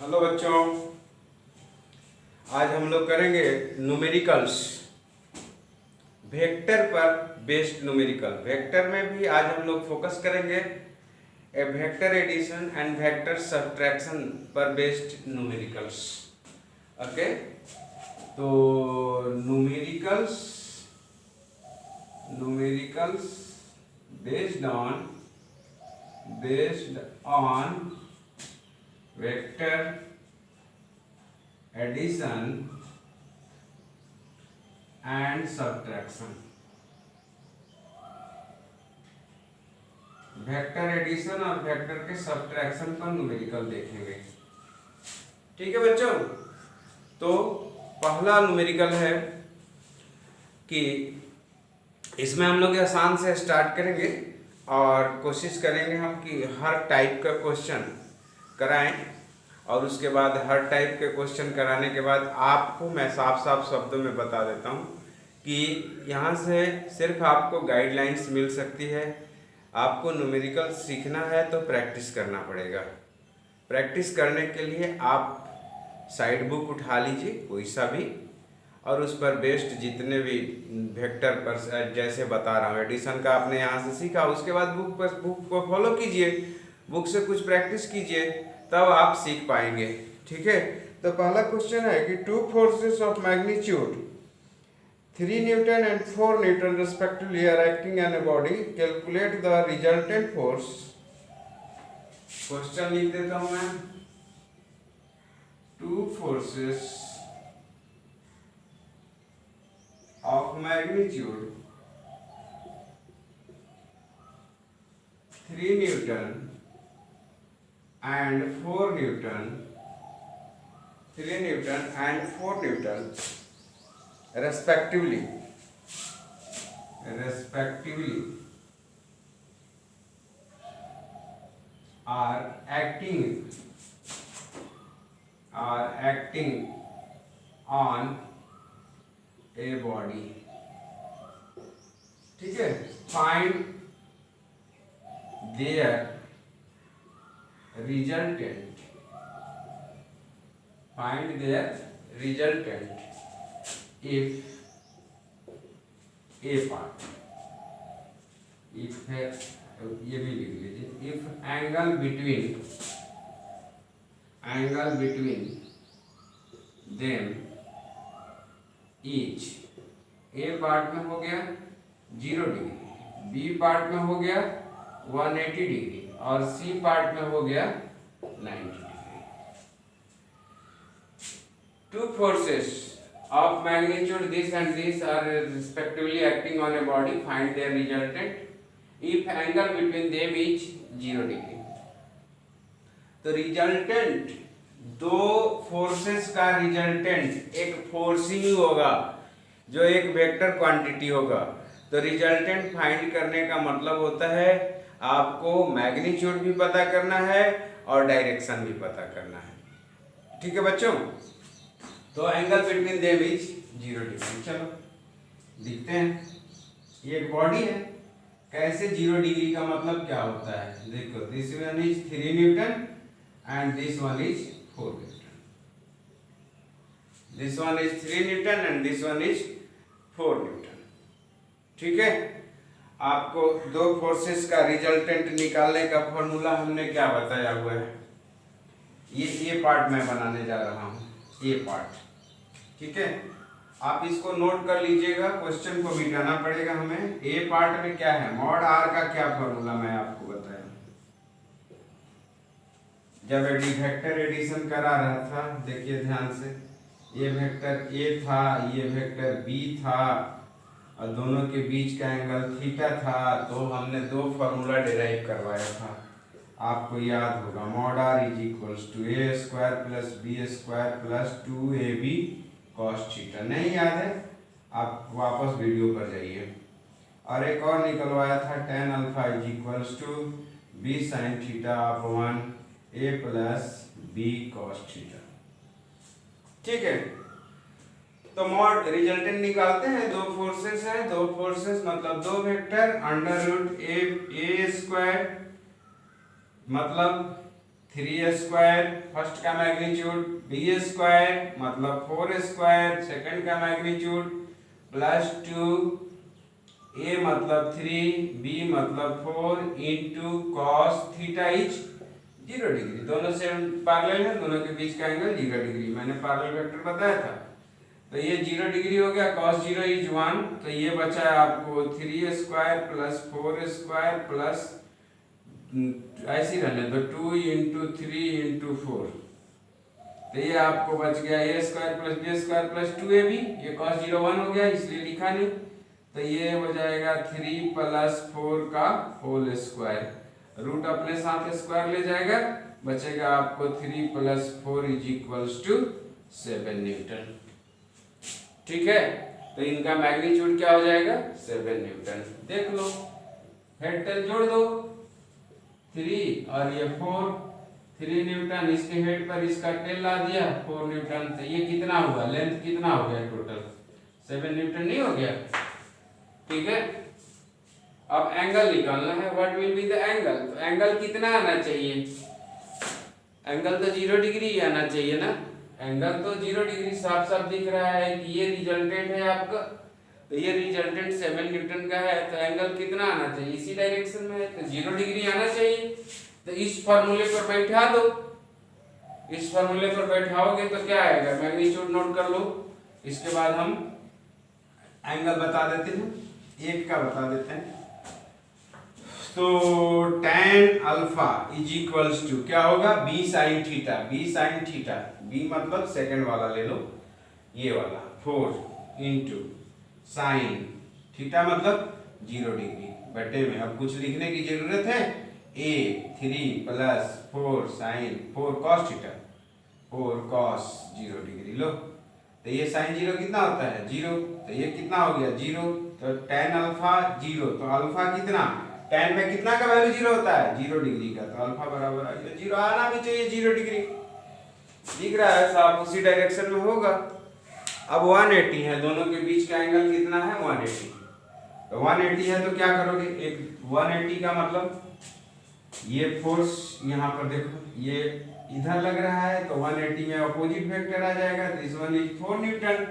Hello बच्चों, आज हम लोग करेंगे न्यूमेरिकल्स, वेक्टर पर बेस्ड न्यूमेरिकल। वेक्टर में भी आज हम लोग फोकस करेंगे a vector addition and vector subtraction पर बेस्ड न्यूमेरिकल्स। ओके, तो numericals based on vector addition and subtraction. Vector addition और वेक्टर के सब्ट्रैक्शन पर न्यूमेरिकल देखेंगे। ठीक है बच्चों, तो पहला न्यूमेरिकल है कि इसमें हम लोग आसान से स्टार्ट करेंगे और कोशिश करेंगे हम कि हर टाइप का क्वेश्चन कराएं, और उसके बाद हर टाइप के क्वेश्चन कराने के बाद आपको मैं साफ साफ शब्दों में बता देता हूं कि यहाँ से सिर्फ आपको गाइडलाइंस मिल सकती है। आपको न्यूमेरिकल सीखना है तो प्रैक्टिस करना पड़ेगा। प्रैक्टिस करने के लिए आप साइड बुक उठा लीजिए कोई सा भी, और उस पर बेस्ड जितने भी वेक्टर पर जैसे बता रहा हूँ, एडिशन का आपने यहाँ से सीखा, उसके बाद बुक को फॉलो कीजिए, बुक से कुछ प्रैक्टिस कीजिए, तब आप सीख पाएंगे। ठीक है, तो पहला क्वेश्चन है कि to forces of magnitude 3 Newton and 4 Newton respectively are acting on a body. Calculate the resultant force. Question लिख देता हूं मैं। To forces of magnitude 3 Newton and 4 Newton, 3 Newton and 4 Newton respectively are acting on a body. ठीक है, find their resultant if a part, if है ये भी लिख लीजिए, if angle between them each, a part में हो गया 0 डिग्री, बी पार्ट में हो गया 180 डिग्री और सी पार्ट में हो गया 90 degree. Two forces of magnitude this and this are respectively acting on a body, find their resultant if angle between them is 0 degree. तो रिजल्टेंट, दो फोर्सेस का रिजल्टेंट एक फोर्स ही होगा जो एक वेक्टर क्वांटिटी होगा। तो रिजल्टेंट फाइंड करने का मतलब होता है आपको मैग्नीट्यूड भी पता करना है और डायरेक्शन भी पता करना है। ठीक है बच्चों, तो angle between them is 0 degree. चलो देखते हैं, ये एक बॉडी है, कैसे 0 डिग्री का मतलब क्या होता है। देखो, this one is 3 Newton and this one is 4 Newton, this one is 3 Newton and this one is 4 Newton. ठीक है, आपको दो फोर्सेस का रिजल्टेंट निकालने का फॉर्मूला हमने क्या बताया हुआ है। ये ए पार्ट मैं बनाने जा रहा हूँ, ए पार्ट। ठीक है, आप इसको नोट कर लीजिएगा, क्वेश्चन को मिटाना पड़ेगा हमें। ए पार्ट में क्या है, मॉड आर का क्या फॉर्मूला मैं आपको बताया जब वेक्टर एडिशन करा रहा था। देखिए ध्यान से, ये वेक्टर ए था, ये वेक्टर बी था, और दोनों के बीच का एंगल थीटा था, तो हमने दो फार्मूला डिराइव करवाया था। आपको याद होगा, mod r is equals to a square plus B square plus 2ab cos theta. नहीं याद है, आप वापस वीडियो पर जाइए। और एक और निकलवाया था, tan alpha is equals to b sine theta upon a plus b cos theta. ठीक है, तो मॉड रिजल्टेंट निकालते हैं। दो फोर्सेस हैं, दो फोर्सेस मतलब दो vector, under root A square मतलब 3 स्क्वायर फर्स्ट का मैग्नीट्यूड, b स्क्वायर मतलब 4 स्क्वायर सेकंड का मैग्नीट्यूड, प्लस 2 a मतलब 3 b मतलब 4 into cos theta is 0 degree. दोनों से पैरेलल है, दोनों के बीच का एंगल 0 डिग्री। मैंने पैरेलल वेक्टर बताया था। तो ये 0 डिग्री हो गया, cos 0 इज 1। तो ये बचा है आपको 3 स्क्वायर प्लस 4 स्क्वायर प्लस ऐसे रहने तो 2 इंटू 3 इंटू 4। तो ये आपको बच गया a square plus b square plus 2ab। ये cos 0 1 हो गया इसलिए लिखा नहीं। तो ये हो जाएगा 3 प्लस 4 का होल स्क्वायर, रूट अपने साथ स्क्वायर ले जाएगा, बचेगा आपको 3 plus 4 is equals to 7 newton. ठीक है, तो इनका मैग्नीट्यूड क्या हो जाएगा 7 न्यूटन। देख लो, हेड टेल जोड़ दो, 3 और ये 4, 3 न्यूटन, इसके हेड पर इसका टेल ला दिया 4 न्यूटन। तो ये कितना हुआ, लेंथ कितना हो गया टोटल 7 न्यूटन नहीं हो गया। ठीक है, अब एंगल निकालना है, what will be the angle. तो एंगल कितना आना चाहिए, एंगल तो 0 डिग्री ही आना चाहिए ना। एंगल तो 0 डिग्री साफ साफ दिख रहा है कि ये रिजल्टेंट है आपका। तो ये रिजल्टेंट 7 न्यूटन का है, तो एंगल कितना आना चाहिए, इसी डायरेक्शन में है, तो 0 डिग्री आना चाहिए। तो इस फॉर्मूले पर बैठा दो, इस फॉर्मूले पर बैठाओगे तो क्या आएगा, मैग्नीट्यूड नोट कर लो। इसके बाद हम एंगल बता देते हैं, एक का बता देते हैं। तो tan alpha is equals to क्या होगा, b sin theta. b sin theta, b मतलब सेकंड वाला ले लो, ये वाला 4 इंटू साइन थीटा मतलब 0 डिग्री बटे में। अब कुछ लिखने की जरूरत है, a 3 plus 4 sine 4 cos theta, 4 cos 0 degree लो। तो ये साइन 0 कितना होता है 0, तो ये कितना हो गया 0। तो tan अल्फा 0, तो अल्फा कितना, tan में कितना का वैल्यू 0 होता है 0 डिग्री का, तो अल्फा बराबर आ गया 0। आना भी चाहिए 0 डिग्री, दिख रहा है साहब, उसी डायरेक्शन में होगा। अब 180 है, दोनों के बीच का एंगल कितना है 180। तो 180 है तो क्या करोगे, एक 180 का मतलब ये फोर्स यहाँ पर देखो, ये इधर लग रहा है, तो 180 में अपोजिट वेक्टर आ जाएगा। This one is 4 Newton,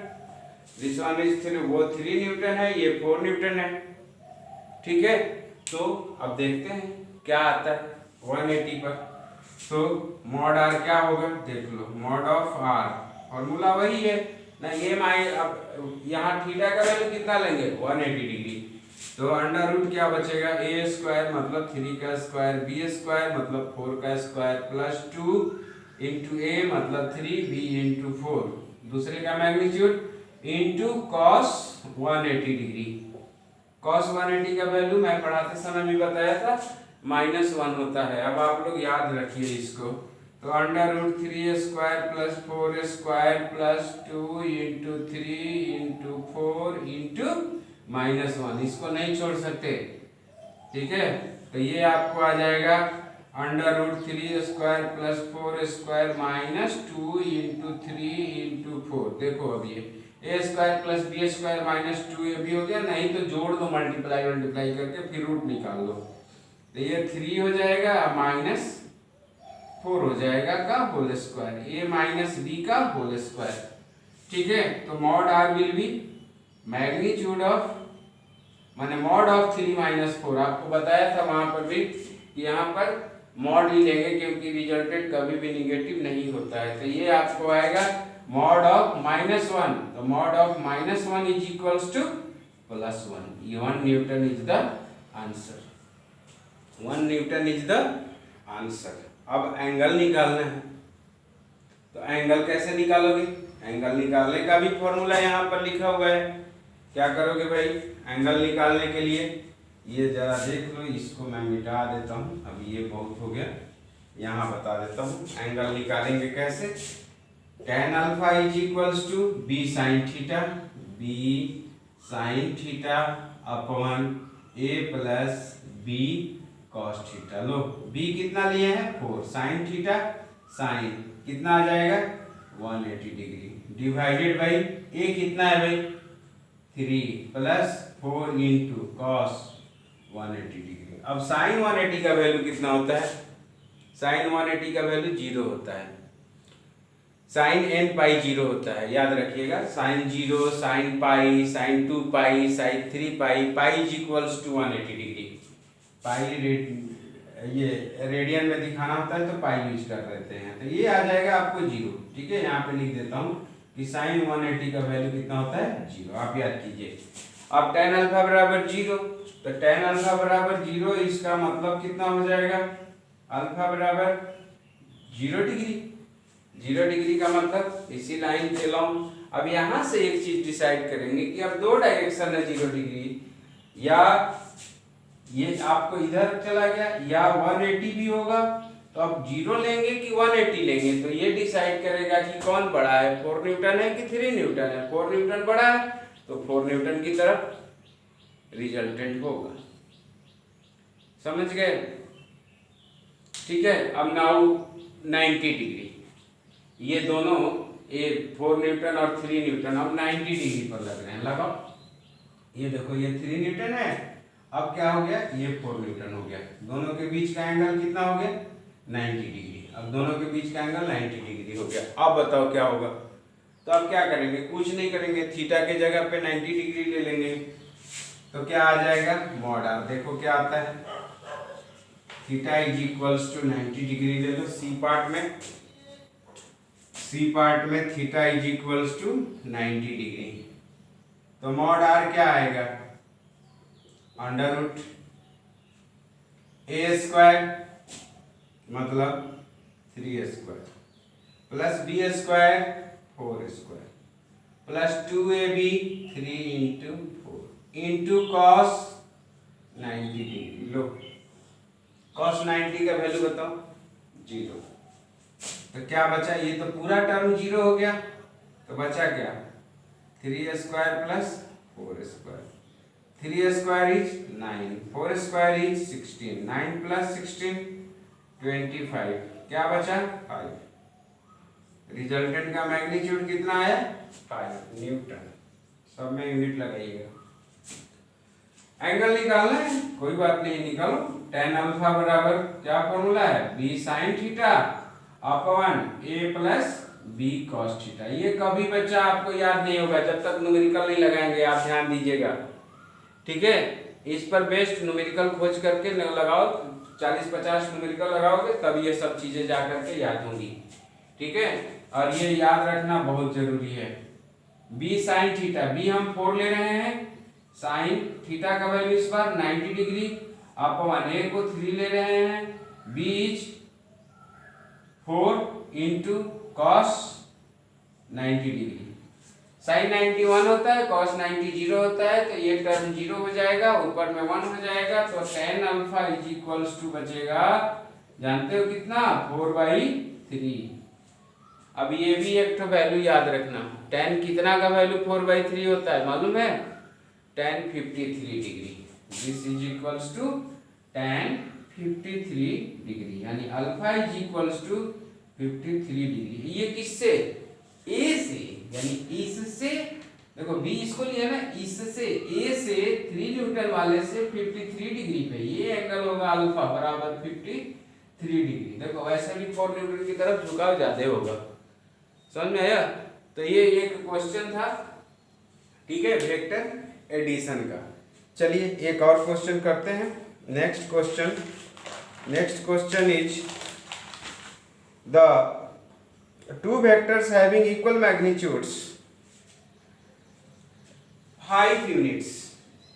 this one is 3, वो 3 न्यूटन है, ये 4 न्यूटन है। ठीक है, तो अब देखते हैं क्या आता है 180 पर। तो मॉड आर क्या होगा, देख लो, मॉड ऑफ आर, फॉर्मूला वही है ना। ये अब यहाँ थीटा का वैल्यू कितना लेंगे 180 डिग्री, तो अंडर रूट क्या बचेगा, a स्क्वायर मतलब 3 का स्क्वायर, b स्क्वायर मतलब 4 का स्क्वायर, प्लस 2 इंटू a मतलब 3, b इंटू 4 दूसरे का magnitude, into cos 180 degree. cos 180 का वैल्यू मैं पढ़ाते समय भी बताया था -1 होता है। अब आप लोग याद रखिए इसको। तो under root 3 square plus 4 square plus 2 into 3 into 4 into -1, इसको नहीं छोड़ सकते। ठीक है, तो ये आपको आ जाएगा under root 3 square plus 4 square minus 2 into 3 into 4। देखो अब ये a square plus b square minus 2ab हो गया, नहीं तो जोड़ दो मल्टीप्लाई करके, फिर रूट निकाल लो। तो ये 3 हो जाएगा माइनस 4 हो जाएगा का whole square, a minus b का होल स्क्वायर। ठीक है, तो mod r will be magnitude of माने मॉड ऑफ 3 माइनस 4। आपको बताया था वहां पर भी कि यहाँ पर मॉड ही लेंगे क्योंकि रिजल्टेंट कभी भी निगेटिव नहीं होता है। तो ये आपको आएगा मॉड ऑफ -1, तो mod of -1 is equals to +1। ये 1 newton is the answer, 1 newton is the answer. अब एंगल निकालना है, तो एंगल कैसे निकालोगे, एंगल निकालने का भी फॉर्मूला यहाँ पर लिखा हुआ है। क्या करोगे भाई, एंगल निकालने के लिए ये जरा देख लो, इसको मैं मिटा देता हूँ, अभी ये बहुत हो गया, यहाँ बता देता हूँ एंगल निकालेंगे कैसे। tan alpha is equals to b sin theta, b sin theta upon a plus b cos theta. लो b कितना लिए हैं 4, sin थीटा sin कितना आ जाएगा 180 डिग्री, डिवाइडेड बाई a कितना है भाई 3 प्लस 4 इंटू cos 180 डिग्री। अब sin 180 का वैल्यू कितना होता है, साइन 180 का वैल्यू 0 होता है, साइन n पाई 0 होता है, याद रखिएगा। Sine 0, sine pi, sine 2 pi, sine 3 pi, pi is equals to 180 degree. Pi ये रेडियन में दिखाना होता है तो पाई यूज कर देते हैं, तो ये आ जाएगा आपको 0। ठीक है, यहाँ पे लिख देता हूँ कि साइन 180 का वैल्यू कितना होता है 0, आप याद कीजिए। अब tan अल्फा बराबर 0, तो tan अल्फा बराबर 0, इसका मतलब कितना हो जाएगा, अल्फा बराबर 0 डिग्री। 0 डिग्री का मतलब इसी लाइन पे लॉन्ग। अब यहाँ से एक चीज डिसाइड करेंगे कि अब दो डायरेक्शन है 0 डिग्री, या ये आपको इधर चला गया या 180 भी होगा, तो अब 0 लेंगे कि 180 लेंगे, तो ये डिसाइड करेगा कि कौन बड़ा है, 4 न्यूटन है कि 3 न्यूटन है। 4 न्यूटन बड़ा है तो 4 न्यूटन की तरफ रिजल्टेंट होगा। समझ गए? ठीक है, अब नाउ 90 डिग्री, ये दोनों ये 4 न्यूटन और 3 न्यूटन अब 90 डिग्री पर लग रहे हैं। लगाओ, ये देखो ये 3 न्यूटन है, अब क्या हो गया, ये 4 न्यूटन हो गया। दोनों के बीच का एंगल कितना हो गया, 90 डिग्री। अब दोनों के बीच का एंगल 90 डिग्री हो गया। अब बताओ क्या होगा, तो अब क्या करेंगे, कुछ नहीं करेंगे, थीटा के जगह पे 90 डिग्री ले लेंगे, तो क्या आ जाएगा, मॉड आर। देखो क्या आता है, theta is equals to 90 degree ले लो सी पार्ट में, सी पार्ट में theta is equals to 90 degree, तो मॉड आर क्या आएगा, अंडर रूट ए स्क्वायर मतलब 3 square plus B square 4 square plus 2ab 3 into 4 into cos 90 degree. लो cos 90 का वैल्यू बताओ 0, तो क्या बचा, ये तो पूरा टर्म 0 हो गया, तो बचा क्या, 3 square plus 4 square. 3 square is 9, 4 square is 16, 9 plus 16 25, क्या बचा 5। रिजल्टेंट का मैग्नीट्यूड कितना आया 5 न्यूटन। सब में यूनिट लगाइएगा। एंगल निकालना है, कोई बात नहीं, निकालो। tan अल्फा बराबर क्या फॉर्मूला है, b sin theta upon a plus b cos theta. ये कभी बच्चा आपको याद नहीं होगा जब तक न्यूमेरिकल नहीं लगाएंगे, आप ध्यान दीजिएगा। ठीक है, इस पर बेस्ड न्यूमेरिकल खोज करके लगाओ, 40-50 न्यूमेरिकल लगाओगे तब ये सब चीजें जा करके याद होंगी। ठीक है, और ये याद रखना बहुत जरूरी है। b sin थीटा, b हम 4 ले रहे हैं, sin थीटा का वैल्यू इस बार 90 डिग्री, अपॉन a को 3 ले रहे हैं, b is 4 into cos 90 degree. Sine 91 होता है, कॉस 90 0 होता है, तो ये टर्म 0 हो जाएगा, ऊपर में 1 हो जाएगा, तो tan alpha is equals to बचेगा, जानते हो कितना, 4/3। अब ये भी एक तो वैल्यू याद रखना, tan कितना का वैल्यू 4/3 होता है मालूम है, tan 53 degree. This is equals to tan 53 degree, यानी alpha is equals to 53 degree. ये किससे, ए से, यानी इससे, देखो बी इसको लिया ना, इससे ए से 3 न्यूटन वाले से 53 डिग्री पे ये एंगल होगा अल्फा बराबर 53 डिग्री। देखो वैसे भी 4 न्यूटन की तरफ झुकाव ज्यादा होगा। समझ में आया? तो ये एक क्वेश्चन था, ठीक है, वेक्टर एडिशन का। चलिए एक और क्वेश्चन करते हैं। Next question is the two vectors having equal magnitudes 5 units,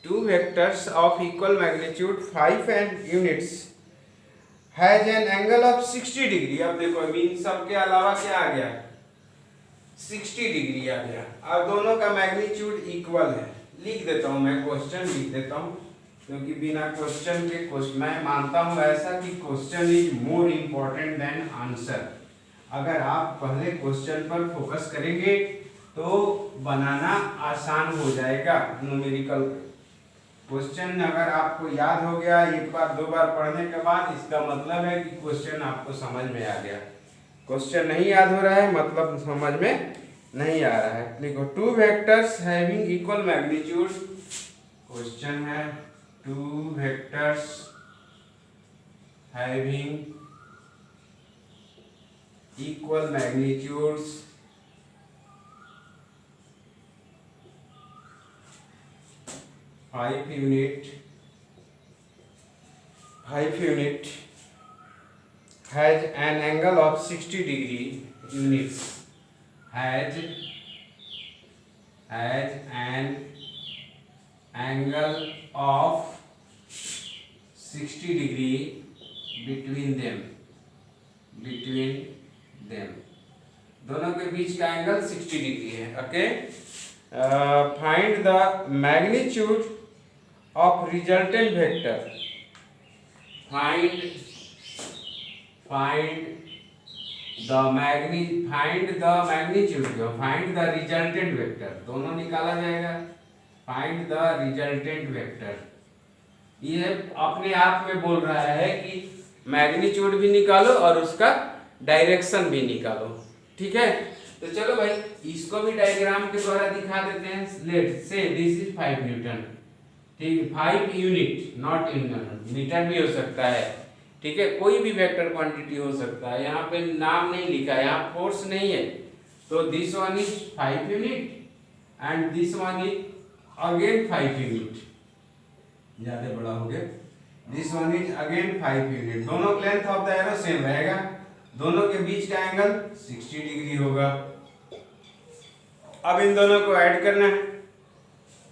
two vectors of equal magnitude 5 units has an angle of 60 degree. अब देखो इन सब के अलावा क्या आ गया, 60 डिग्री आ गया, और दोनों का मैग्नीट्यूड इक्वल है। लिख देता हूं मैं, क्वेश्चन लिख देता हूं, क्योंकि बिना क्वेश्चन के मैं मानता हूं ऐसा कि question is more important then answer. अगर आप पहले क्वेश्चन पर फोकस करेंगे तो बनाना आसान हो जाएगा न्यूमेरिकल क्वेश्चन। अगर आपको याद हो गया एक बार दो बार पढ़ने के बाद, इसका मतलब है कि क्वेश्चन आपको समझ में आ गया। क्वेश्चन नहीं याद हो रहा है मतलब समझ में नहीं आ रहा है। देखो two vectors having equal magnitude, question है two vectors having equal magnitudes five unit has an angle of 60 degree units has an angle of 60 degree between them दोनों के बीच का एंगल 60 डिग्री है. Okay, find the magnitude of resultant vector. Find the resultant vector. दोनों निकाला जाएगा. Find the resultant vector. ये अपने आप में बोल रहा है कि मैग्नीट्यूड भी निकालो और उसका डायरेक्शन भी निकालो. ठीक है, तो चलो भाई इसको भी डायग्राम के द्वारा दिखा देते हैं. Let's say this is 5 Newton. ठीक, 5 यूनिट, नॉट इन मीटर भी हो सकता है. ठीक है, कोई भी वेक्टर क्वांटिटी हो सकता है. यहाँ पे नाम नहीं लिखा है, यहाँ फोर्स नहीं है. तो this one is 5 unit and this one is again 5 unit. ज्यादा बड़ा हो गया. This one is again 5 unit. दोनों length of the arrow same रहेगा. दोनों के बीच का एंगल 60 डिग्री होगा. अब इन दोनों को ऐड करना है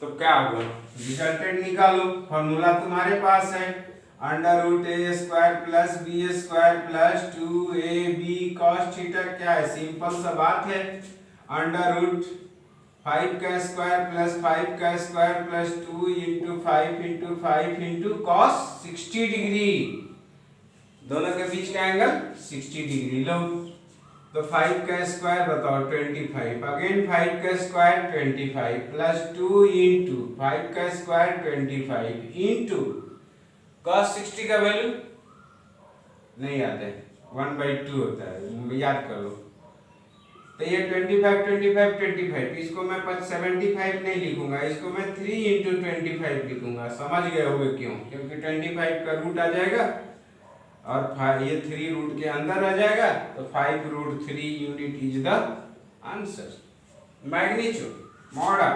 तो क्या होगा? रिजल्टेंट निकालो. फॉर्मूला तुम्हारे पास है √a² + b² + 2ab cos theta. क्या है? सिंपल सा बात है. √5² + 5² + 2 × 5 × 5 × cos 60 डिग्री. दोनों के बीच का एंगल 60 डिग्री लो. तो 5² बताओ 25. अगेन 5² 25 + 2 × 5² 25 × cos 60 का वैल्यू नहीं याद है, 1/2 होता है, याद कर लो. तो ये 25 इसको मैं 75 नहीं लिखूंगा, इसको मैं 3 × 25 लिखूंगा. समझ गए होगे क्यों? क्योंकि 25 का रूट आ जाएगा और ये 3 रूट के अंदर आ जाएगा. तो 5√3 unit is the answer. Magnitude model.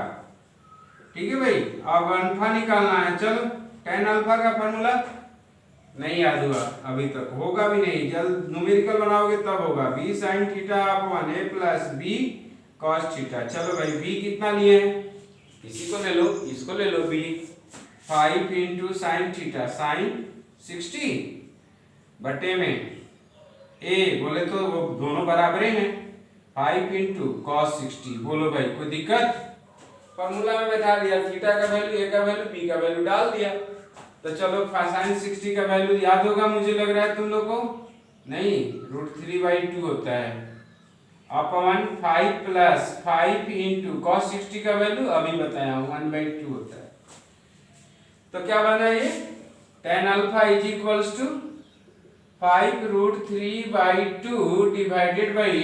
ठीक है भाई, अब अल्फा निकालना है. चलो, tan अल्फा का फॉर्मूला नहीं याद हुआ अभी तक, होगा भी नहीं. जल्द न्यूमेरिकल बनाओगे तब होगा. b sin θ/a + b cos θ. चलो भाई, b कितना लिए हैं? इसी को ले लो, इसको ले लो. b 5 × sin θ sin 60 बटे में a बोले तो वो दोनों बराबर हैं. 5 × cos 60. बोलो भाई, कोई दिक्कत? फॉर्मूला में बैठा दिया. थीटा का वैल्यू, a का वैल्यू, b का वैल्यू डाल दिया. तो चलो sin 60 का वैल्यू याद होगा, मुझे लग रहा है तुम लोग को. नहीं, √3/2 होता है. अपॉन 5 + 5 × cos 60 का वैल्यू अभी बताया हूँ 1/2 होता है. तो क्या बना ये? tan अल्फा = 5√3/2 डिवाइडेड बाई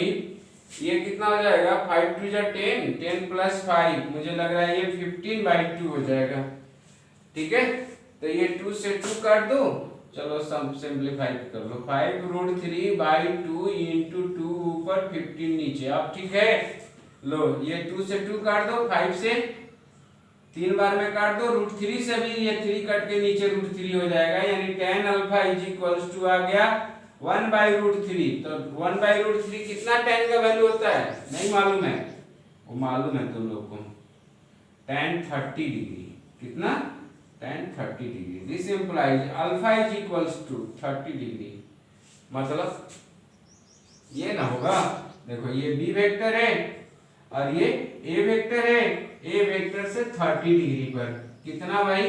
ये कितना हो जाएगा? 5 × 2 = 10, 10 + 5 मुझे लग रहा है ये 15/2 हो जाएगा. ठीक है, तो ये 2 से 2 काट दो. चलो सम सिंपलीफाई कर लो. 5√3/2 × 2 ऊपर 15 नीचे. अब ठीक है, लो ये 2 से 2 काट दो, 5 से 3 बार में काट दो. √3 से भी ये 3 कट के नीचे √3 हो जाएगा. यानी tan अल्फा = आ गया 1/√3. तो 1/√3 कितना tan का वैल्यू होता है? नहीं मालूम है? वो मालूम है तुम लोग को. tan 30 degree. कितना? tan 30 degree. This implies alpha = 30 degree. मतलब ये ना होगा. देखो, ये b वेक्टर है और ये a वेक्टर है. a वेक्टर से 30 डिग्री पर कितना भाई?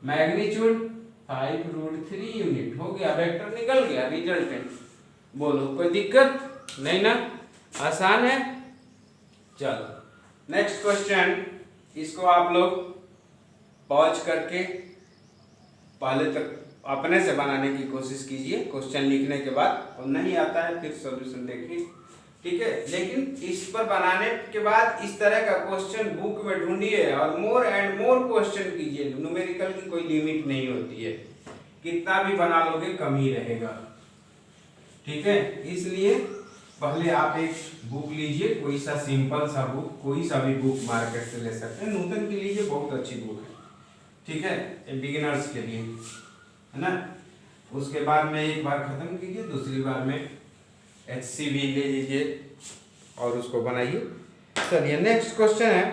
मैग्नीट्यूड 5√3 यूनिट हो गया. वेक्टर निकल गया, रिजल्टेंट. बोलो, कोई दिक्कत नहीं ना? आसान है. चलो नेक्स्ट क्वेश्चन. इसको आप लोग पॉज करके पहले तक अपने से बनाने की कोशिश कीजिए क्वेश्चन लिखने के बाद. और नहीं आता है फिर सॉल्यूशन देखिए. ठीक है, लेकिन इस पर बनाने के बाद इस तरह का क्वेश्चन बुक में ढूंढिए और मोर एंड मोर क्वेश्चन कीजिए. न्यूमेरिकल की कोई लिमिट नहीं होती है, कितना भी बना लोगे कम ही रहेगा. ठीक है, इसलिए पहले आप एक बुक लीजिए, कोई सा सिंपल सा बुक, कोई सा भी बुक मार्केट से ले सकते हैं, नूतन की लीजिए, बहुत अच्छी बुक है, ठीक है, ये बिगिनर्स के लिए है ना। उसके बाद में एक बार खत्म कीजिए, दूसरी बार में HCV ले लीजिए और उसको बनाइए। चलिए नेक्स्ट क्वेश्चन है,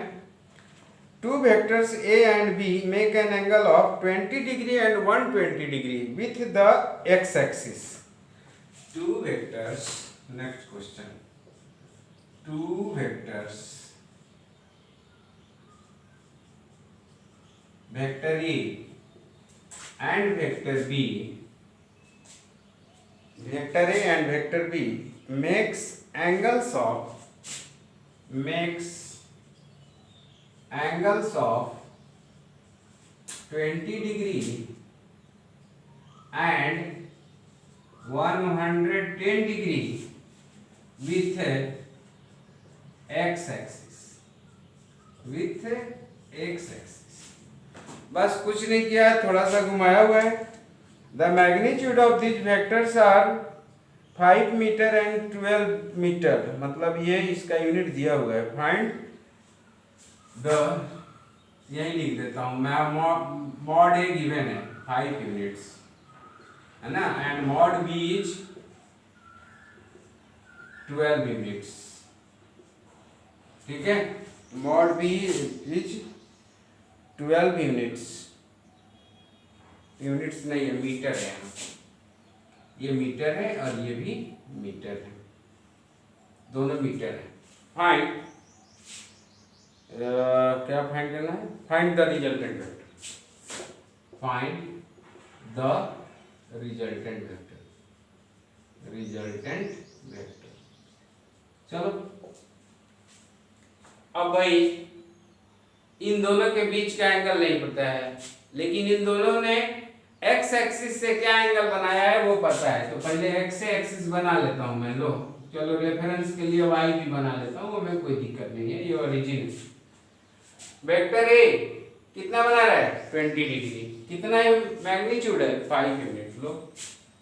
two vectors A and B make an angle of 20 degree and 120 degree with the x axis. Two vectors, next question, two vectors, vector A and vector B, vector A and vector B makes angles of 20 degree and 110 degree with x axis, with x axis। बस कुछ नहीं किया है, थोड़ा सा घुमाया हुआ है। The magnitude of this vectors are 5 metre and 12 metre, मतलब ये इसका यूनिट दिया हुआ है। फाइंड द, यही लिख देता हूं मैं, मॉड ए गिवन है 5 यूनिट्स है ना, and mod B is 12 units, ठीक है, mod B is 12 units, units नहीं है, मीटर है, ये मीटर है और ये भी मीटर है, दोनों मीटर है। फाइंड, क्या फाइंड करना है, find the resultant vector, find the resultant vector, resultant vector. चलो अब भाई इन दोनों के बीच का एंगल नहीं पता है, लेकिन इन दोनों ने x एक्सिस से क्या एंगल बनाया है वो पता है, तो पहले x से एक्सिस बना लेता हूं मैं। लो चलो रेफरेंस के लिए y भी बना लेता हूं, वो में कोई दिक्कत नहीं है, ये ओरिजिन। वेक्टर A कितना बना रहा है 20 डिग्री, कितना मैग्नीट्यूड है 5 यूनिट, लो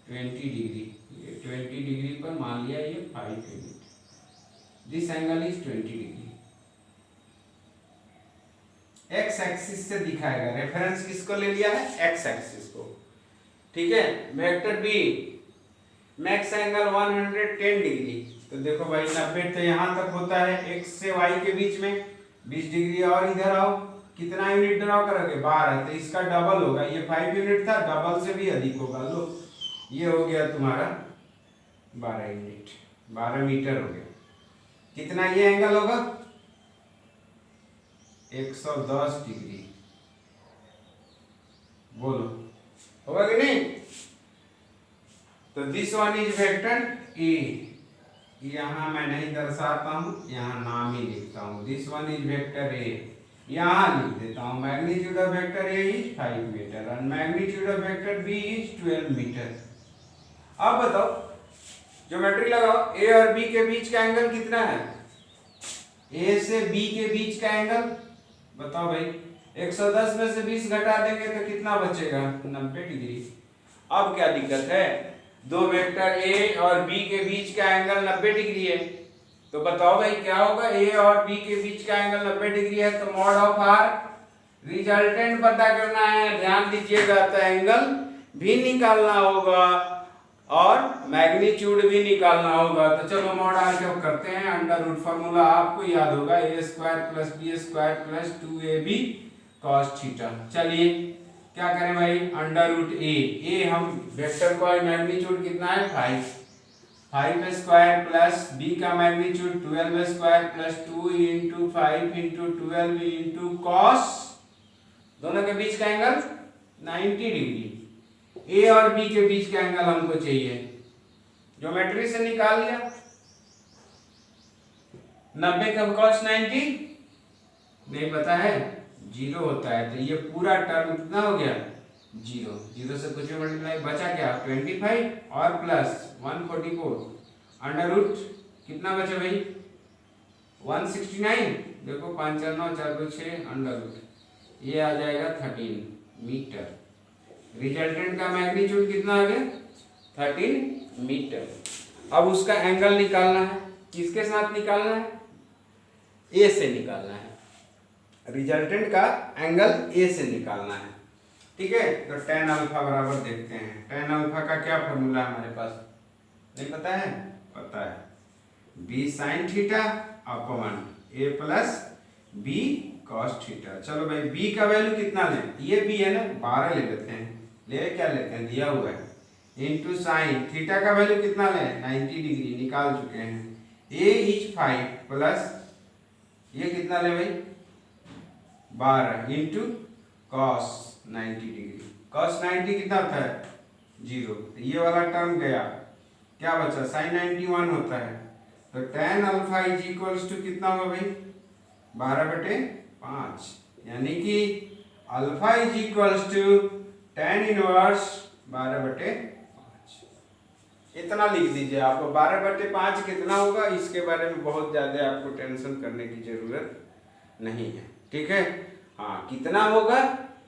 20 डिग्री, ये 20 डिग्री पर मान लिया ये 5 unit, this angle is 20 degree. x axis से दिखाएगा, रेफरेंस किसको ले लिया है, x एक्सिस को, ठीक है। Vector B max angle 110 degree, तो देखो भाई 90 तो यहाँ तक होता है x से y के बीच में, 20 डिग्री और इधर आओ, कितना यूनिट ड्रॉ करोगे 12, तो इसका डबल होगा, ये 5 यूनिट था, डबल से भी अधिक होगा। लो ये हो गया तुम्हारा 12 यूनिट, 12 मीटर हो गया। कितना ये एंगल होगा 110 डिग्री, बोलो होगा कि नहीं। तो this one is vector A, यहां मैं नहीं दर्शाता हूं, यहां नाम ही लिखता हूं, this one is vector A, यहां लिख देता हूं magnitude of vector A is 5 metre और magnitude of vector B is 12 metre. अब बताओ ज्योमेट्री लगाओ, ए और बी के बीच का एंगल कितना है, ए से बी के बीच का एंगल बताओ भाई, 110 में से 20 घटा देंगे तो कितना बचेगा 90 डिग्री। अब क्या दिक्कत है, दो वेक्टर ए और बी के बीच का एंगल 90 डिग्री है, तो बताओ भाई क्या होगा, ए और बी के बीच का एंगल 90 डिग्री है, तो मॉड ऑफ आर रिजल्टेंट पता करना है, ध्यान दीजिएगा, तो एंगल भी निकालना होगा और मैग्नीट्यूड भी निकालना होगा। तो चलो मॉड आर जब करते हैं, अंडर रूट फार्मूला आपको याद होगा, A square plus B square plus 2ab cos theta. चलिए क्या करें भाई, अंडर रूट ए हम वेक्टर का मैग्नीट्यूड कितना है 5 स्क्वायर प्लस बी का magnitude 12 square plus 2 into 5 into 12 into cos, दोनों के बीच का एंगल 90 डिग्री, ए और बी के बीच का एंगल हमको चाहिए, ज्योमेट्री से निकाल लिया, 90 का cos 90 नहीं पता है, 0 होता है, तो ये पूरा टर्म कितना हो गया 0, 0 से कुछ मल्टीप्लाई बचा क्या 25 और प्लस 144 अंडर रूट कितना बचा भाई 169, देखो 5 4 9 4 2 6 अंडर रूट, ये आ जाएगा 13 मीटर। रिजल्टेंट का मैग्नीट्यूड कितना आ गया 13 मीटर। अब उसका एंगल निकालना है, किसके साथ निकालना है? ए से निकालना है, रिजल्टेंट का एंगल ए से निकालना है। ठीक है, तो tan अल्फा बराबर देखते हैं। tan अल्फा का क्या फॉर्मूला है हमारे पास, नहीं पता है? पता है, b sin theta upon a plus b cos theta. चलो भाई b का वैल्यू कितना लें, ये b है ना, 12 ले लेते हैं, ले क्या लेते हैं, दिया हुआ है, इंटू साइन थीटा का वैल्यू कितना लें, 90 डिग्री निकाल चुके हैं। a इज 5 प्लस ये कितना ले भाई, 12 इंटू cos 90 डिग्री। cos 90 कितना होता है, 0, ये वाला टर्म गया, क्या बचा, sin 91 होता है। तो tan alpha is equals to कितना होगा भाई, 12/5, यानी कि alpha is equals to tan inverse 12/5। इतना लिख दीजिए आप, 12/5 कितना होगा, इसके बारे में बहुत ज़्यादा आपको टेंशन करने की जरूरत नहीं है। ठीक है, हाँ कितना होगा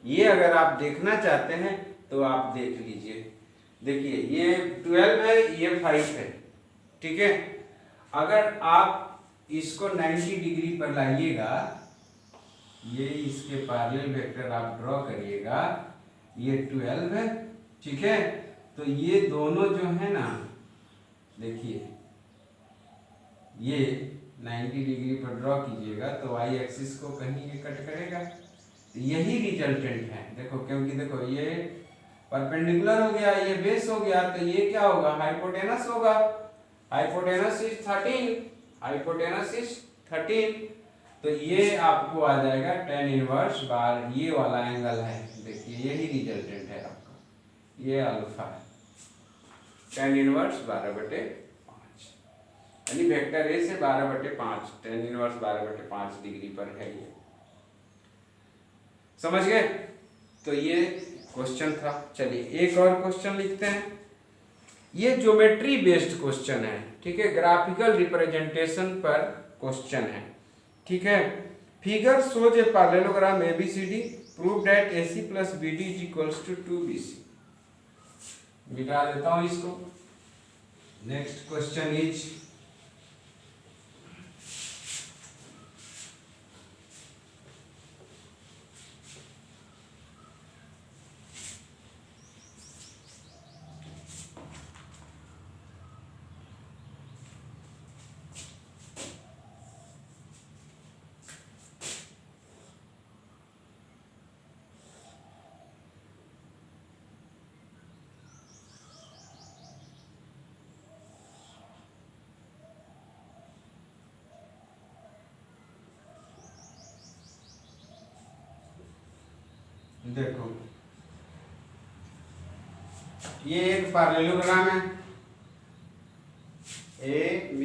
ये अगर आप देखना चाहते हैं तो आप देख लीजिए। देखिए ये 12 है, ये 5 है। ठीक है, अगर आप इसको 90 डिग्री पर लाइएगा, ये इसके पैरेलल वेक्टर आप ड्रॉ करिएगा, ये 12 है। ठीक है, तो ये दोनों जो है ना, देखिए ये 90 डिग्री पर ड्रॉ कीजिएगा तो वाई एक्सिस को कहीं ये कट करेगा, यही रिजल्टेंट है। देखो क्योंकि देखो ये परपेंडिकुलर हो गया, ये बेस हो गया, तो ये क्या होगा, हाइपोटेनस होगा। हाइपोटेनस इज 13, हाइपोटेनस इज 13, तो ये आपको आ जाएगा tan इनवर्स बार ये वाला एंगल है। देखिए यही रिजल्टेंट है आपका, ये अल्फा है, tan इनवर्स 12/5, यानी वेक्टर ए से 12/5, tan इनवर्स 12/5 डिग्री पर है ये। समझ गए? तो ये क्वेश्चन था। चलिए एक और क्वेश्चन लिखते हैं, ये ज्योमेट्री बेस्ड क्वेश्चन है। ठीक है, ग्राफिकल रिप्रेजेंटेशन पर क्वेश्चन है। ठीक है, figure shows a parallelogram ABCD, prove that AC plus BD is equals to 2BC। मिटा देता हूं इसको। नेक्स्ट क्वेश्चन इज, देखो ये एक पैरेललोग्राम है AB,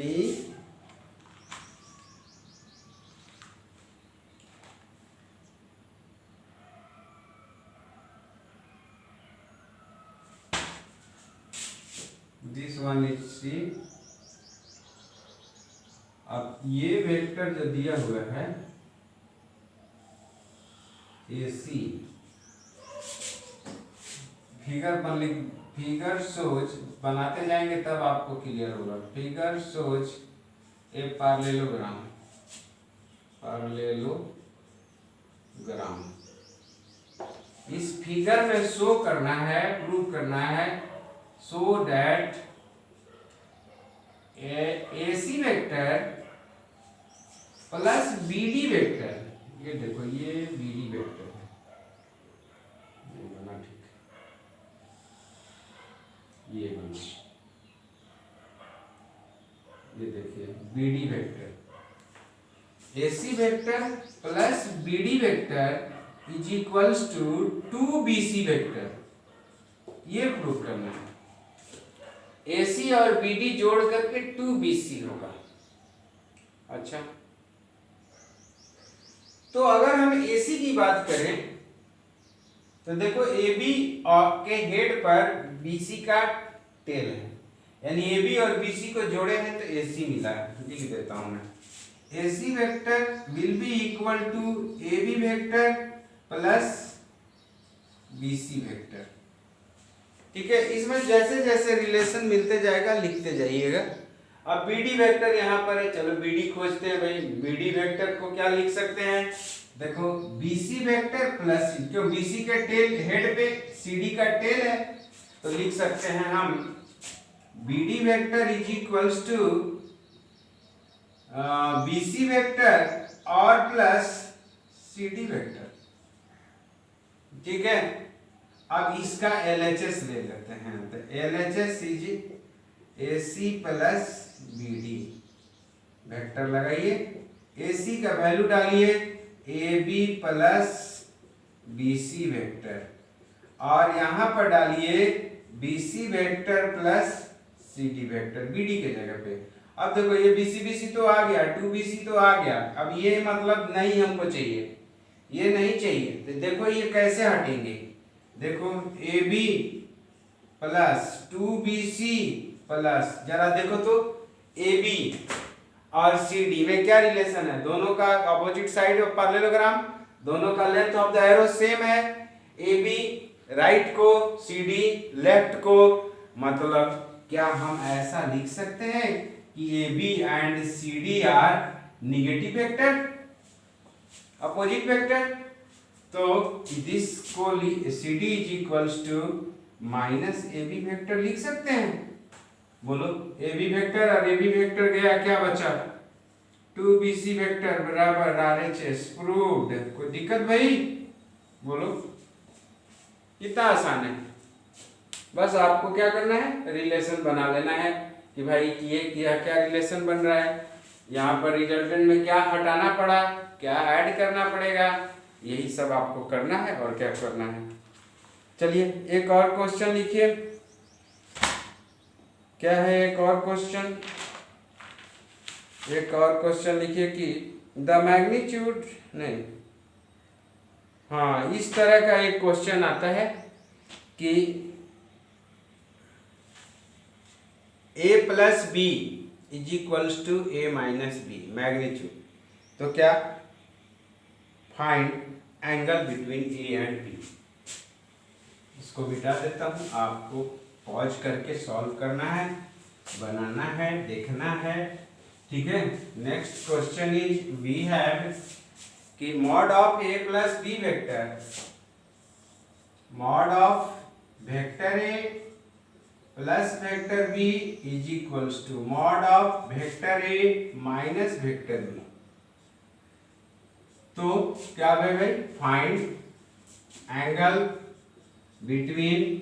this one is C। अब ये वेक्टर जो दिया हुआ है AC, फिगर सोच बनाते जाएंगे तब आपको क्लियर होगा। फिगर सोच ए पैरेललोग्राम, इस फिगर में शो करना है, प्रूव करना है, so that AC vector plus BD vector, ये देखो ये BD वेक्टर है, ये बना ठीक, ये बना, ये देखिए BD vector, AC vector plus BD vector is equals to 2BC vector, ये प्रूव करना है। AC और BD जोड़ करके 2BC होगा। अच्छा, तो अगर हम AC की बात करें तो देखो AB के हेड पर BC का टेल है, यानी AB और BC को जोड़े हैं तो AC मिला है। लिख देता हूं मैं, AC vector will be equal to AB vector plus BC vector. ठीक है, इसमें जैसे जैसे रिलेशन मिलते जाएगा लिखते जाइएगा। अब बीडी वेक्टर यहाँ पर है, चलो बीडी खोजते हैं भाई। बीडी वेक्टर को क्या लिख सकते हैं, देखो बीसी वेक्टर प्लस, क्यों बीसी के टेल हेड पे सीडी का टेल है, तो लिख सकते हैं हम BD vector is equals to BC vector और प्लस सीडी वेक्टर। ठीक है, अब इसका LHS ले लेते हैं, तो LHS is AC plus BD। Vector लगाइए, AC का वैल्यू डालिए AB प्लस BC वेक्टर, और यहां पर डालिए BC vector plus CD vector BD के जगह पे। अब देखो ये BC तो आ गया, 2BC तो आ गया, अब ये मतलब नहीं हमको चाहिए, ये नहीं चाहिए, तो देखो ये कैसे हटेंगे, देखो AB प्लस 2BC प्लस, जरा देखो तो AB और CD में क्या रिलेशन है, दोनों का अपोजिट साइड ऑफ पैरेललोग्राम, दोनों का length of the arrow same है, AB राइट को CD लेफ्ट को, मतलब क्या हम ऐसा लिख सकते हैं कि AB and CD are negative vector, opposite vector, तो दिस को CD is equals to minus AB vector लिख सकते हैं। बोलो AB वेक्टर और AB वेक्टर गया, क्या बचा, 2BC वेक्टर बराबर RHS प्रूव्ड। कोई दिक्कत भाई, बोलो कितना आसान है, बस आपको क्या करना है, रिलेशन बना लेना है कि भाई ये क्या रिलेशन बन रहा है, यहाँ पर रिजल्टेंट में क्या हटाना पड़ा, क्या ऐड करना पड़ेगा, यही सब आपको करना है और क्या करना है। चलिए एक और क्वेश्चन लिखिए, क्या है एक और क्वेश्चन, एक और क्वेश्चन लिखिए कि द मैग्नीट्यूड, नहीं, हाँ इस तरह का एक क्वेश्चन आता है कि A plus B is equals to A minus B magnitude, तो क्या find angle between A and B। इसको बिठा देता हूँ, आपको पॉज करके सॉल्व करना है, बनाना है, देखना है, ठीक है। Next question is we have कि mod of A plus B vector, mod of vector A plus vector B is equals to mod of vector A minus vector B। तो क्या है भाई, find angle between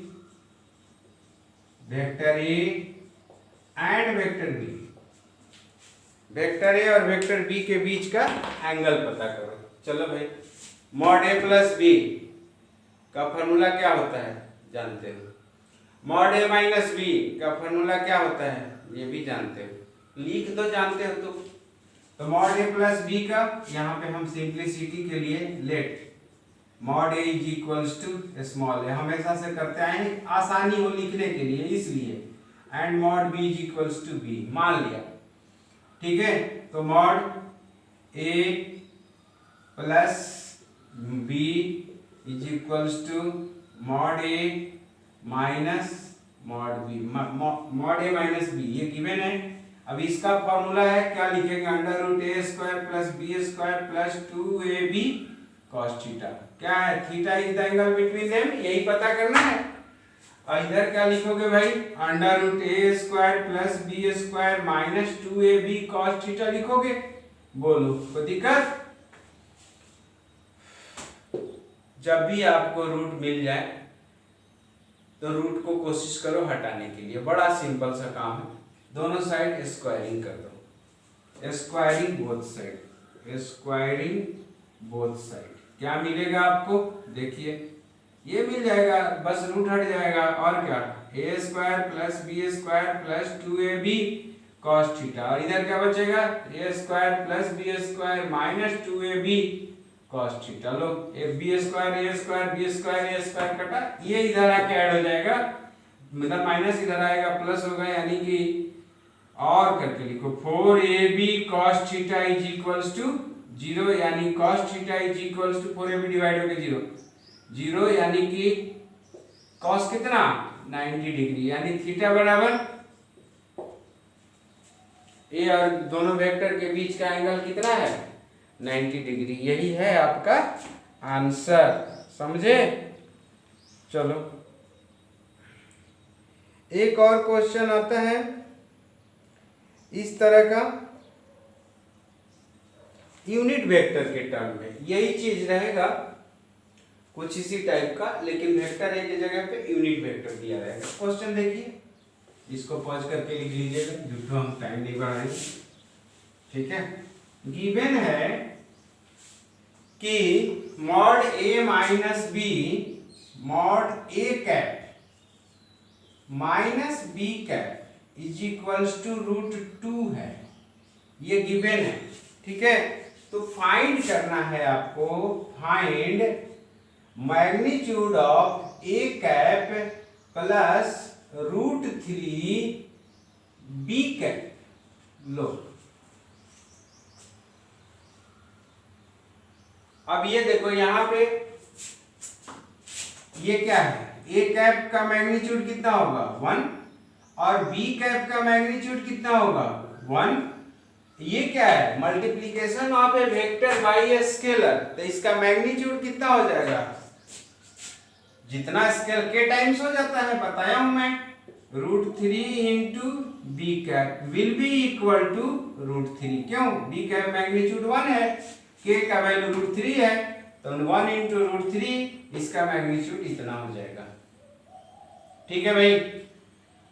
vector A and vector B, vector A और vector B के बीच का angle पता करो। चलो भाई, मॉड A प्लस B का फॉर्मूला क्या होता है जानते हो, मॉड A माइनस B का फॉर्मूला क्या होता है ये भी जानते हो, लिख दो जानते हो तो मॉड A प्लस B का यहाँ पे हम सिंप्लिसिटी के लिए let mod A is equals to small a हमेशा से करते आए हैं, आसानी हो लिखने के लिए इसलिए, and mod B is equals to B मान लिया, ठीक है। तो mod A plus B is equals to mod A minus mod B, mod A minus B ये गिवन है। अब इसका फॉर्मूला है, क्या लिखेंगे, under root A square plus B square plus 2AB cos theta, क्या है, theta is the angle between them, यही पता करना है। और इधर क्या लिखोगे भाई, under root A square plus B square minus 2AB cos theta लिखोगे। बोलो कोई दिक्कत, जब भी आपको रूट मिल जाए तो रूट को कोशिश करो हटाने के लिए, बड़ा सिंपल सा काम है, दोनों साइड स्क्वायरिंग कर दो, squaring both side, squaring both side, क्या मिलेगा आपको, देखिए ये मिल जाएगा, बस रूट हट जाएगा, और क्या, A square plus B square plus 2AB cos theta, और इधर क्या बचेगा, A square plus B square minus 2AB cos theta. लो B square A square B square A square कटा, ये इधर आके ऐड हो जाएगा, मतलब माइनस इधर आएगा प्लस होगा, यानी कि और करके लिखो 4AB cos theta is equals to 0, यानी cos theta is equals to 4AB divide होके 0, यानी कि cos कितना 90 डिग्री, यानी थीटा बराबर ए और दोनों वेक्टर के बीच का एंगल कितना है 90 डिग्री। यही है आपका आंसर, समझे। चलो एक और क्वेश्चन आता है इस तरह का, यूनिट वेक्टर के टर्म में यही चीज रहेगा, कुछ इसी टाइप का, लेकिन वेक्टर एक जगह पे यूनिट वेक्टर दिया रहेगा। क्वेश्चन देखिए, इसको पॉज करके लिख लीजिएगा, झूठो हम टाइम नहीं बढ़ाएंगे, ठीक है। गिवन है कि mod A minus B mod A cap minus B cap is equals to √2 है, ये गिवन है, ठीक है। तो फाइंड करना है आपको, find magnitude of A cap plus √3 B cap. लो अब ये देखो यहां पे ये क्या है, ए कैप का मैग्नीट्यूड कितना होगा 1 और बी कैप का मैग्नीट्यूड कितना होगा 1। ये क्या है, multiplication of A vector by a scalar, तो इसका मैग्नीट्यूड कितना हो जाएगा, जितना स्केल के टाइम्स हो जाता है बताया हूं मैं, √3 into B cap will be equal to √3। क्यों, बी कैप मैग्नीट्यूड 1 है, के का वैल्यू √3 है, तो 1 इंटू √3 इसका मैग्नीट्यूड इतना हो जाएगा, ठीक है भाई।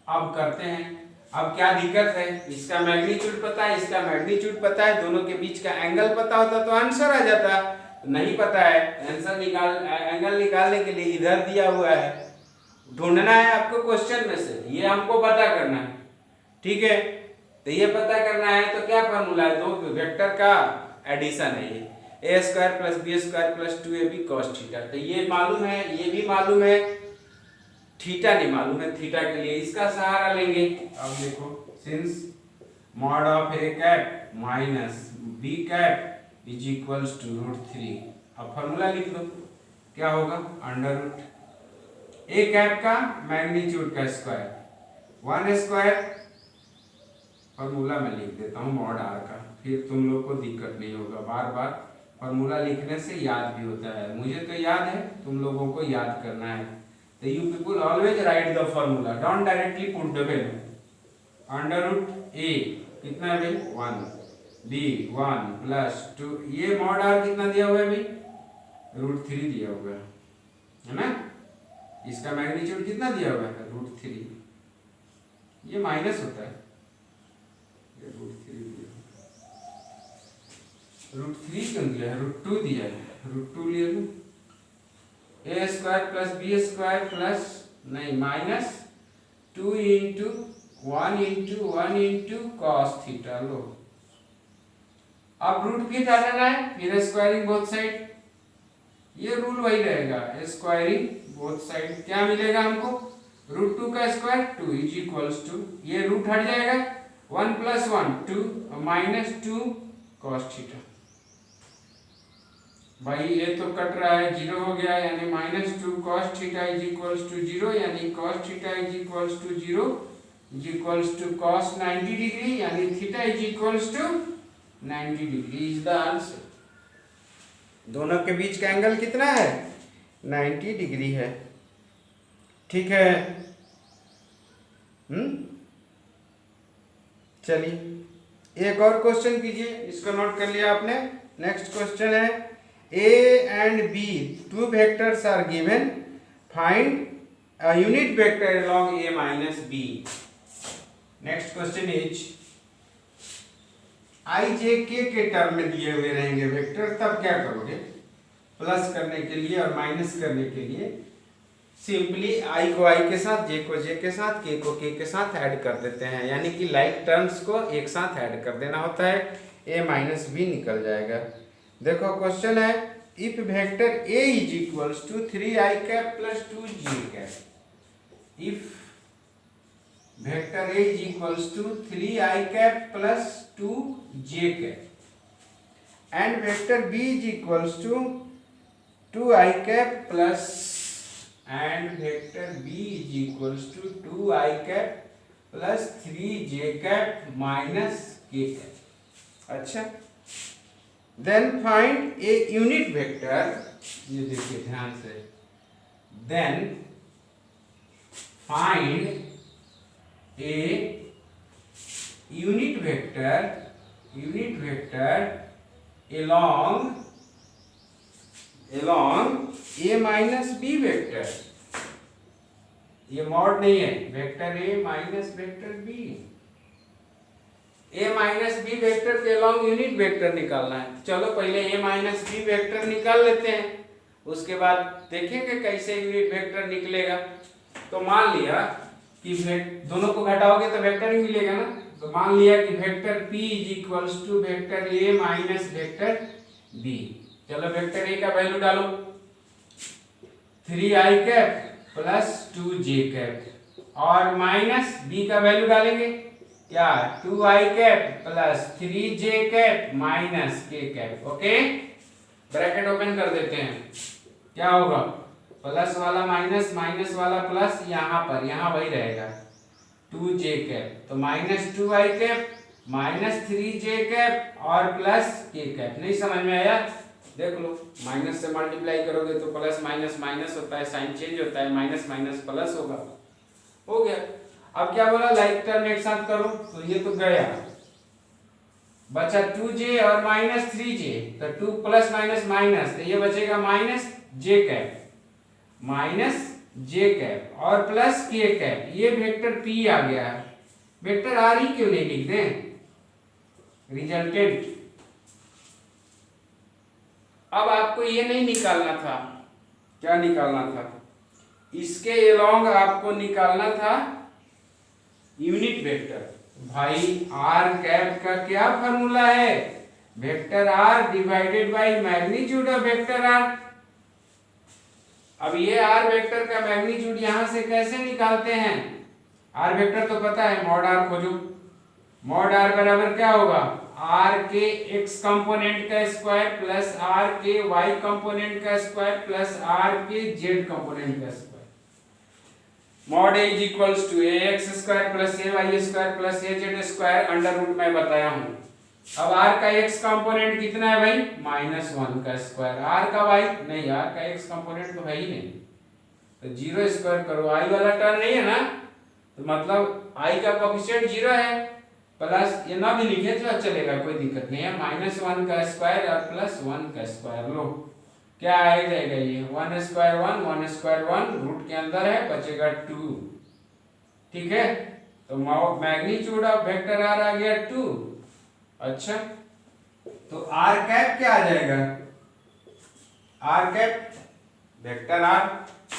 अब करते हैं, अब क्या दिक्कत है, इसका मैग्नीट्यूड पता है, इसका मैग्नीट्यूड पता है, दोनों के बीच का एंगल पता होता तो आंसर आ जाता, नहीं पता है, आंसर एंगल निकालने के लिए इधर दिया हुआ है, ढूंढना है आपको क्वेश्चन में से, ये हमको पता करना है, ठीक है। तो ये पता करना है तो क्या फॉर्मूला है, दो वेक्टर का एडिशन है, ये a² + b² + 2ab cos theta. तो ये मालूम है, ये भी मालूम है, थीटा नहीं मालूम है, थीटा के लिए इसका सहारा लेंगे। अब देखो, since mod of a cap minus b cap is equals to √3, अब फॉर्मूला लिख दो, क्या होगा √ a कैप का मैग्नीट्यूड का स्क्वायर 1² फॉर्मूला में लिख देता हूँ मॉड r का, फिर तुम लोग को दिक्कत नहीं होगा, बार बार फॉर्मूला लिखने से याद भी होता है, मुझे तो याद है, तुम लोगों को याद करना है। तो you people always right the formula, don't directly put the value. √a कितना है भाई 1, b 1 + 2, ये मॉड r कितना दिया हुआ है भाई √3 दिया हुआ है ना, इसका मैग्नीट्यूड कितना दिया हुआ है √3, ये माइनस होता है, √3 क्यों दिया है, √2 दिया है, √2 ले लो, a² + b² प्लस नहीं minus 2 into 1 into 1 into cos theta. लो अब रूट फिर हटाना है, फिर स्क्वायरिंग बोथ साइड, ये रूल वही रहेगा, स्क्वायरिंग बोथ साइड, क्या मिलेगा हमको √2 का स्क्वायर 2 इज इक्वल्स टू, ये रूट हट जाएगा 1 + 1 2 -2 cos थीटा। भाई ये तो कट रहा है, 0 हो गया, यानी -2 cos theta is equals to 0, यानी cos theta is equals to 0 is equals to cos 90 degree, यानी theta is equals to 90 degree is the answer. दोनों के बीच का एंगल कितना है 90 डिग्री है, ठीक है। चलिए एक और क्वेश्चन कीजिए, इसको नोट कर लिया आपने। नेक्स्ट क्वेश्चन है A and B, two vectors are given. Find a unit vector along A minus B. Next question is I J K के टर्म में दिए हुए रहेंगे वेक्टर, तब क्या करोगे, प्लस करने के लिए और माइनस करने के लिए सिंपली I को I के साथ, J को J के साथ, K को K के साथ ऐड कर देते हैं, यानी कि लाइक टर्म्स को एक साथ ऐड कर देना होता है, A माइनस B निकल जाएगा। देखो क्वेश्चन है, if vector A is equals to 3i cap plus 2j cap, if vector A is equals to 3i cap plus 2j cap and vector B is equals to 2i cap plus and vector b is equals to 2i cap plus 3j cap minus k cap. अच्छा, then find a unit vector, ये देखिए ध्यान से, then find a unit vector along a minus B vector, ये mod नहीं है, vector a minus vector b, a minus B vector के along unit vector निकालना है। चलो पहले a माइनस बी वेक्टर निकाल लेते हैं, उसके बाद देखेंगे कैसे यूनिट वेक्टर निकलेगा। तो मान लिया कि दोनों को घटाओगे तो वेक्टर ही मिलेगा ना, तो मान लिया कि vector p is equals to vector a minus vector b। चलो वेक्टर a का वैल्यू डालो, 3i cap plus 2j cap, और माइनस b का वैल्यू डालेंगे क्या, 2i cap plus 3j cap minus k cap. Okay, bracket open कर देते हैं, क्या होगा, प्लस वाला माइनस, माइनस वाला प्लस, यहाँ पर यहाँ वही रहेगा 2j कैप, तो minus 2i cap minus 3j cap और प्लस k कैप। नहीं समझ में आया, देख लो, माइनस से मल्टीप्लाई करोगे तो प्लस माइनस माइनस होता है, साइन चेंज होता है, माइनस माइनस प्लस होगा, हो गया। अब क्या बोला, लाइक टर्म एक साथ करो, तो ये तो गया, बचा 2j और माइनस 3j, तो 2 प्लस माइनस माइनस, तो ये बचेगा minus j cap, minus j cap और प्लस k कैप, ये वेक्टर p आ गया है। वेक्टर r ही क्यों नहीं लिख दें, रिजल्टेंट। अब आपको ये नहीं निकालना था, क्या निकालना था, इसके एलोंग आपको निकालना था यूनिट वेक्टर। भाई r कैप का क्या फॉर्मूला है, vector r divided by magnitude of vector r। अब ये r वेक्टर का मैग्नीट्यूड यहां से कैसे निकालते हैं, r वेक्टर तो पता है, मॉड r खोजो, मॉड r बराबर क्या होगा, r के x कंपोनेंट का स्क्वायर प्लस r के y कंपोनेंट का स्क्वायर प्लस r के z कंपोनेंट का square. Mod a is equals to ax square plus ay square plus az square under root में बताया हूं। अब r का x कंपोनेंट कितना है भाई, -1 का स्क्वायर, r का y नहीं, r का x कंपोनेंट तो है ही नहीं, तो 0 स्क्वायर करो, i वाला टर्म नहीं है ना, तो मतलब i का कोएफिशिएंट 0 है, प्लस ये ना भी लिखे तो चलेगा, कोई दिक्कत नहीं है, -1 का स्क्वायर और प्लस 1 का स्क्वायर। लो क्या आ जाएगा, ये 1 स्क्वायर 1, 1 स्क्वायर 1, रूट के अंदर है, बचेगा 2, ठीक है। तो मैग्नीट्यूड ऑफ वेक्टर r आ गया 2। अच्छा, तो r कैप क्या आ जाएगा, r कैप वेक्टर r,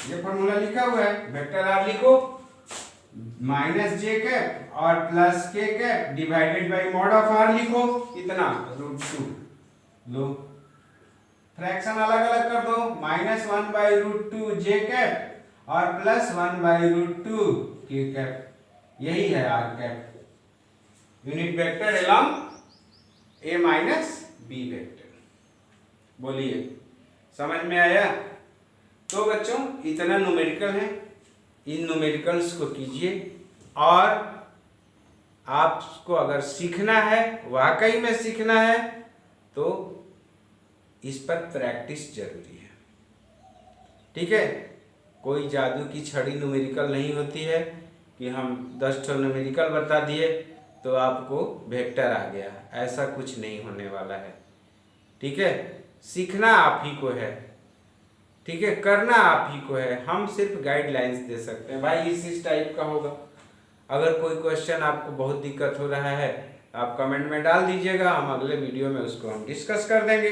ये फॉर्मूला लिखा हुआ है, वेक्टर r लिखो, माइनस j कैप और plus k cap divided by mod of r लिखो, कितना, √2। लो फ्रैक्शन अलग अलग कर दो, -1/√2 j कैप और +1/√2 k कैप, यही है r cap, unit vector along a minus b vector. बोलिए समझ में आया। तो बच्चों इतना न्यूमेरिकल है, इन न्यूमेरिकल्स को कीजिए, और आपको अगर सीखना है, वाकई में सीखना है, तो इस पर प्रैक्टिस जरूरी है, ठीक है। कोई जादू की छड़ी न्यूमेरिकल नहीं होती है कि हम 10 न्यूमेरिकल बता दिए तो आपको वेक्टर आ गया, ऐसा कुछ नहीं होने वाला है, ठीक है। सीखना आप ही को है, ठीक है, करना आप ही को है, हम सिर्फ गाइडलाइंस दे सकते हैं। भाई इस टाइप का होगा, अगर कोई क्वेश्चन आपको बहुत दिक्कत हो रहा है आप कमेंट में डाल दीजिएगा, हम अगले वीडियो में उसको हम डिस्कस कर देंगे,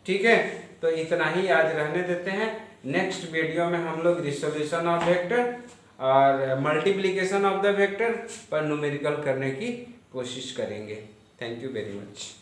ठीक है। तो इतना ही आज रहने देते हैं, नेक्स्ट वीडियो में हम लोग रिसोल्यूशन ऑफ वेक्टर और मल्टीप्लिकेशन ऑफ द वेक्टर पर न्यूमेरिकल करने की कोशिश करेंगे। Thank you very much.